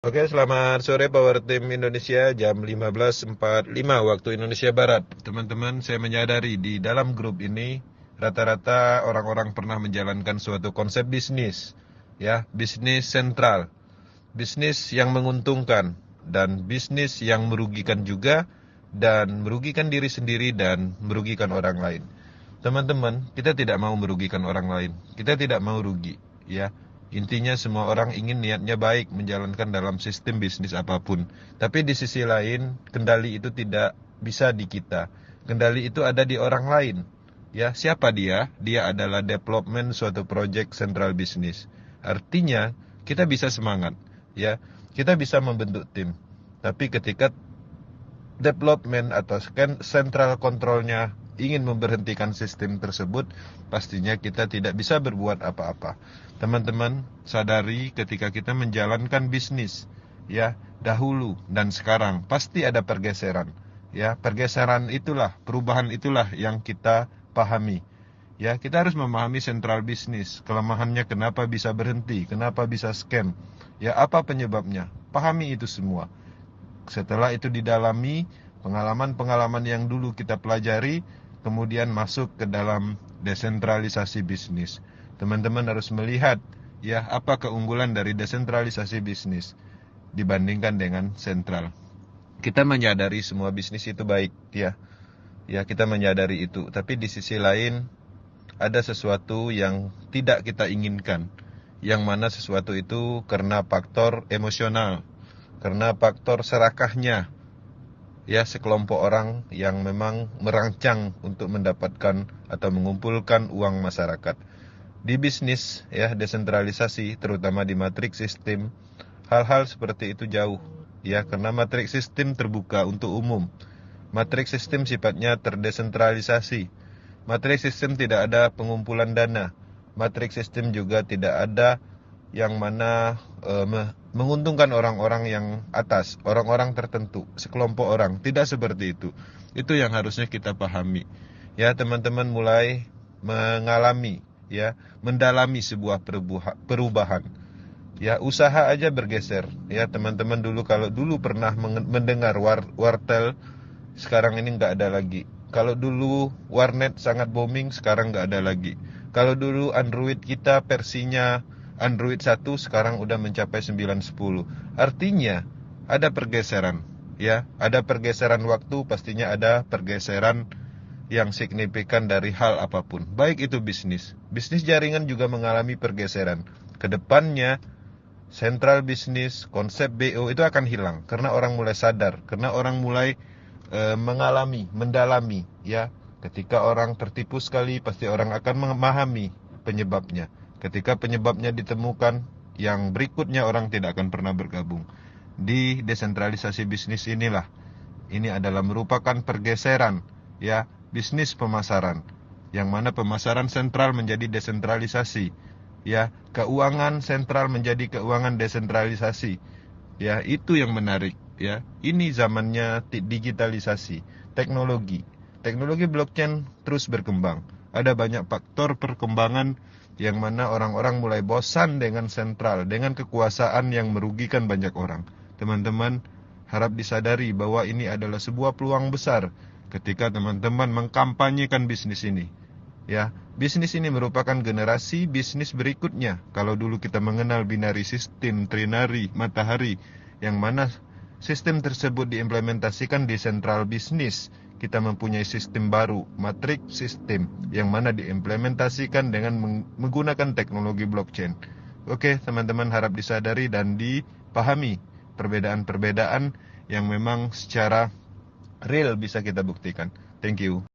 Oke, selamat sore Power Team Indonesia, jam 15.45 waktu Indonesia Barat. Teman-teman, saya menyadari di dalam grup ini rata-rata orang-orang pernah menjalankan suatu konsep bisnis, ya, bisnis sentral, bisnis yang menguntungkan dan bisnis yang merugikan juga, dan merugikan diri sendiri dan merugikan orang lain. Teman-teman, kita tidak mau merugikan orang lain. Kita tidak mau rugi, ya. Intinya semua orang ingin niatnya baik menjalankan dalam sistem bisnis apapun. Tapi di sisi lain, kendali itu tidak bisa di kita. Kendali itu ada di orang lain. Ya, siapa dia? Dia adalah development suatu project central business. Artinya, kita bisa semangat, ya. Kita bisa membentuk tim. Tapi ketika development atau central controlnya ingin memberhentikan sistem tersebut, pastinya kita tidak bisa berbuat apa-apa. Teman-teman, sadari ketika kita menjalankan bisnis, ya, dahulu dan sekarang pasti ada pergeseran. Ya, pergeseran itulah, perubahan itulah yang kita pahami. Ya, kita harus memahami sentral bisnis, kelemahannya kenapa bisa berhenti, kenapa bisa scam. Ya, apa penyebabnya? Pahami itu semua. Setelah itu didalami, pengalaman-pengalaman yang dulu kita pelajari, kemudian masuk ke dalam desentralisasi bisnis. Teman-teman harus melihat, ya, apa keunggulan dari desentralisasi bisnis dibandingkan dengan sentral. Kita menyadari semua bisnis itu baik, ya. Ya, kita menyadari itu. Tapi di sisi lain, ada sesuatu yang tidak kita inginkan. Yang mana sesuatu itu karena faktor emosional, karena faktor serakahnya, ya, sekelompok orang yang memang merancang untuk mendapatkan atau mengumpulkan uang masyarakat. Di bisnis, ya, desentralisasi, terutama di matriks sistem, hal-hal seperti itu jauh, ya, karena matriks sistem terbuka untuk umum. Matriks sistem sifatnya terdesentralisasi. Matriks sistem tidak ada pengumpulan dana. Matriks sistem juga tidak ada yang mana menguntungkan orang-orang yang atas, orang-orang tertentu, sekelompok orang. Tidak seperti itu. Itu yang harusnya kita pahami. Ya, teman-teman mulai mengalami, ya, mendalami sebuah perubahan. Ya, usaha aja bergeser. Ya, teman-teman dulu, kalau dulu pernah mendengar wartel, sekarang ini nggak ada lagi. Kalau dulu warnet sangat booming, sekarang nggak ada lagi. Kalau dulu Android kita versinya Android 1, sekarang udah mencapai 9.10. Artinya ada pergeseran, ya. Ada pergeseran waktu, pastinya ada pergeseran yang signifikan dari hal apapun. Baik itu bisnis. Bisnis jaringan juga mengalami pergeseran. Kedepannya sentral bisnis, konsep BO itu akan hilang karena orang mulai sadar, karena orang mulai mengalami, mendalami, ya. Ketika orang tertipu sekali, pasti orang akan memahami penyebabnya. Ketika penyebabnya ditemukan, yang berikutnya orang tidak akan pernah bergabung. Di desentralisasi bisnis inilah, ini adalah merupakan pergeseran, ya, bisnis pemasaran, yang mana pemasaran sentral menjadi desentralisasi, ya, keuangan sentral menjadi keuangan desentralisasi. Ya, itu yang menarik, ya. Ini zamannya digitalisasi, teknologi. Teknologi blockchain terus berkembang. Ada banyak faktor perkembangan yang mana orang-orang mulai bosan dengan sentral, dengan kekuasaan yang merugikan banyak orang. Teman-teman harap disadari bahwa ini adalah sebuah peluang besar ketika teman-teman mengkampanyekan bisnis ini. Ya, bisnis ini merupakan generasi bisnis berikutnya. Kalau dulu kita mengenal binary sistem, trinary, matahari, yang mana sistem tersebut diimplementasikan di sentral bisnis, kita mempunyai sistem baru, matrix sistem, yang mana diimplementasikan dengan menggunakan teknologi blockchain. Oke, teman-teman harap disadari dan dipahami perbedaan-perbedaan yang memang secara real bisa kita buktikan. Thank you.